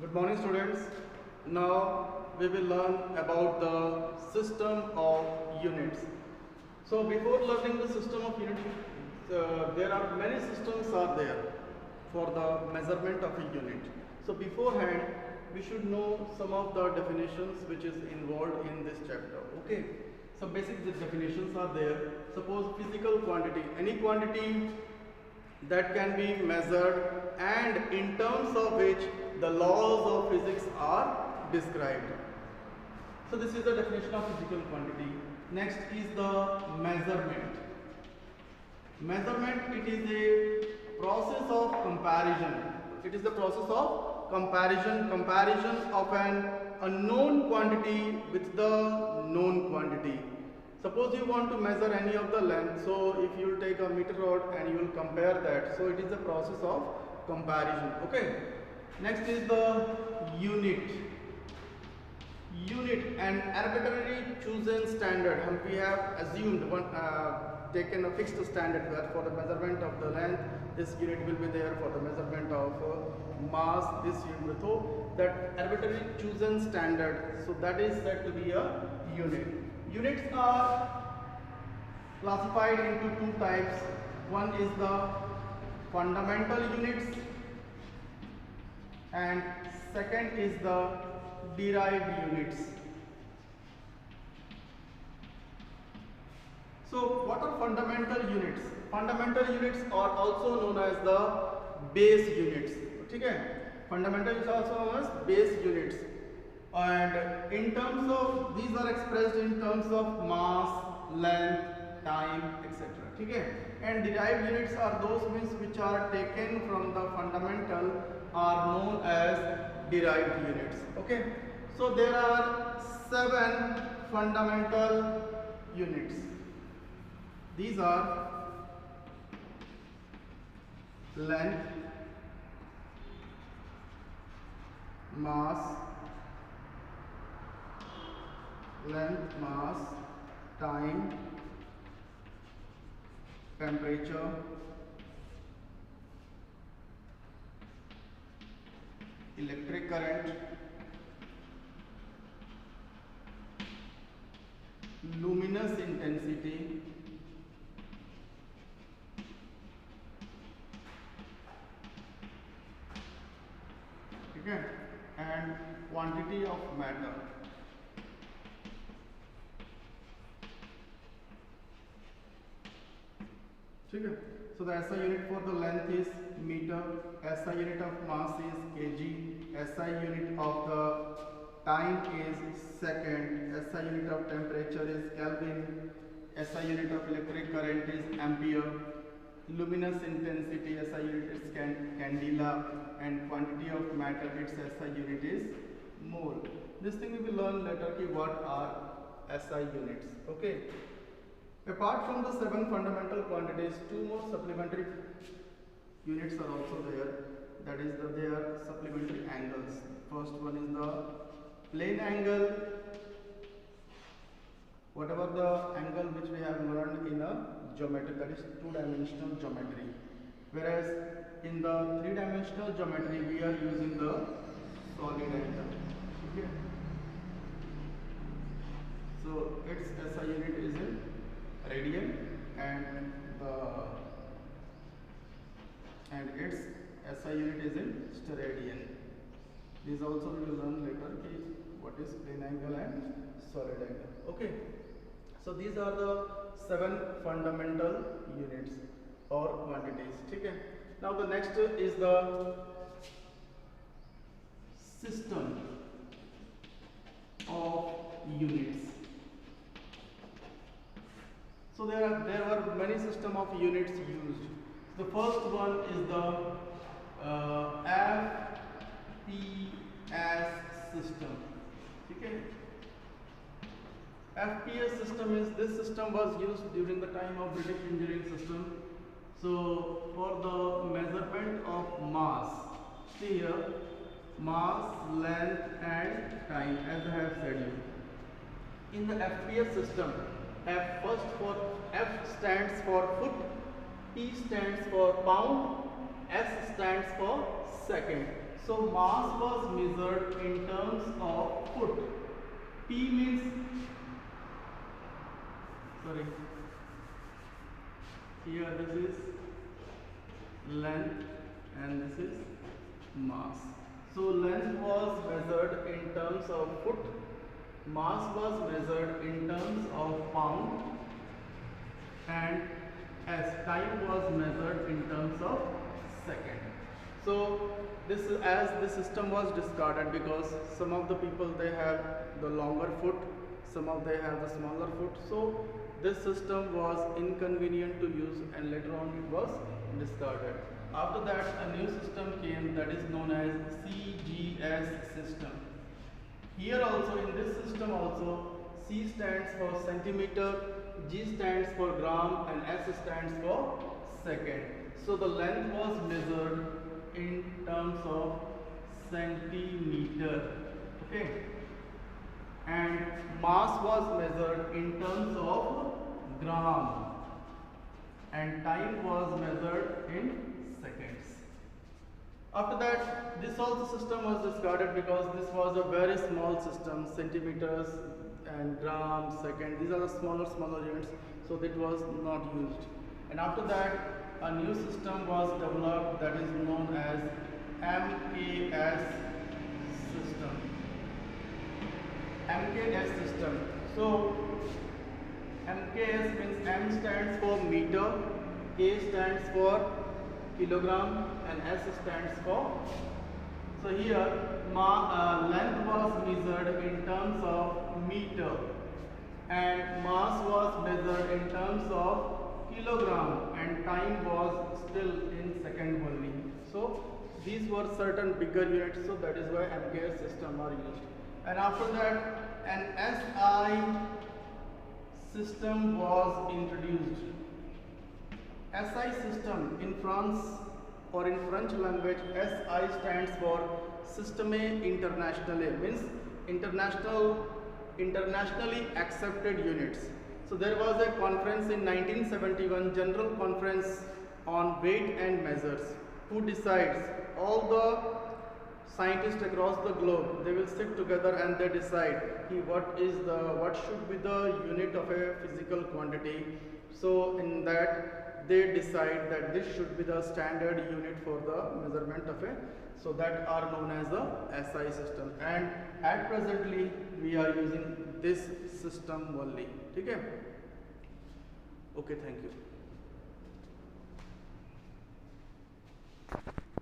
Good morning, students. Now we will learn about the system of units. So before learning the system of units, there are many systems are there for the measurement of a unit. So beforehand, we should know some of the definitions which is involved in this chapter. Okay. So basic definitions are there. Suppose physical quantity, any quantity that can be measured and in terms of which the laws of physics are described. So this is the definition of physical quantity. Next is the measurement. Measurement, it is a process of comparison. It is the process of comparison of an unknown quantity with the known quantity. Suppose you want to measure any of the length, so if you will take a meter rod and you will compare that, so it is a process of comparison. Okay. Next is the unit. Unit, an arbitrary chosen standard. We have assumed one, taken a fixed standard where for the measurement of the length, this unit will be there. For the measurement of mass, this unit. So that arbitrary chosen standard. So that is said to be a unit. Units are classified into two types. One is the fundamental units and second is the derived units. So what are fundamental units? Fundamental units are also known as the base units. Okay? Fundamental units are also known as base units. And in terms of, these are expressed in terms of mass, length, time, etc. Okay? And derived units are those means which are taken from the fundamental are known as derived units. Okay? So there are 7 fundamental units. These are length, mass, time, temperature, electric current, luminous intensity, okay, and quantity of matter. Okay. So the SI unit for the length is meter, SI unit of mass is kg, SI unit of the time is second, SI unit of temperature is Kelvin, SI unit of electric current is ampere, luminous intensity SI unit is candela, and quantity of matter its SI unit is mole. This thing we will learn later what are SI units. Okay. Apart from the 7 fundamental quantities, 2 more supplementary units are also there. That is they are supplementary angles. First one is the plane angle. Whatever the angle which we have learned in a geometry, that is 2-dimensional geometry. Whereas in the 3-dimensional geometry, we are using the solid angle. Okay. So its SI unit is in radian and its SI unit is in steradian. These also we will learn later what is plane angle and solid angle. Okay. So these are the 7 fundamental units or quantities. Okay. Now the next is the system of units. So there were many system of units used. The first one is the FPS system. Okay. FPS system is, this system was used during the time of British engineering system. So for the measurement of mass, see here, mass, length and time, as I have said you. In the FPS system, F stands for foot, P stands for pound, S stands for second. So mass was measured in terms of foot. P means, sorry, here this is length and this is mass. So length was measured in terms of foot, mass was measured in terms of pound, and as time was measured in terms of second. So this, as the system was discarded because some of the people they have the longer foot, some of they have the smaller foot, so this system was inconvenient to use and later on it was discarded. After that a new system came that is known as CGS system. Here also, in this system also, C stands for centimeter, G stands for gram and S stands for second. So the length was measured in terms of centimeter, okay, and mass was measured in terms of gram and time was measured in seconds. After that, this also system was discarded because this was a very small system, centimeters and grams, second, these are the smaller units, so that was not used. And after that, a new system was developed that is known as MKS system. MKS system. So MKS means M stands for meter, K stands for kilogram and S stands for. So here length was measured in terms of meter and mass was measured in terms of kilogram and time was still in second only. So these were certain bigger units, so that is why MKS system are used. And after that an SI system was introduced. SI system in France or in French language, SI stands for Système Internationale, means internationally accepted units. So there was a conference in 1971, General Conference on Weight and Measures, who decides, all the scientists across the globe, they will sit together and they decide what should be the unit of a physical quantity. So in that they decide that this should be the standard unit for the measurement of a, so that are known as the SI system, and at presently we are using this system only. Okay, thank you.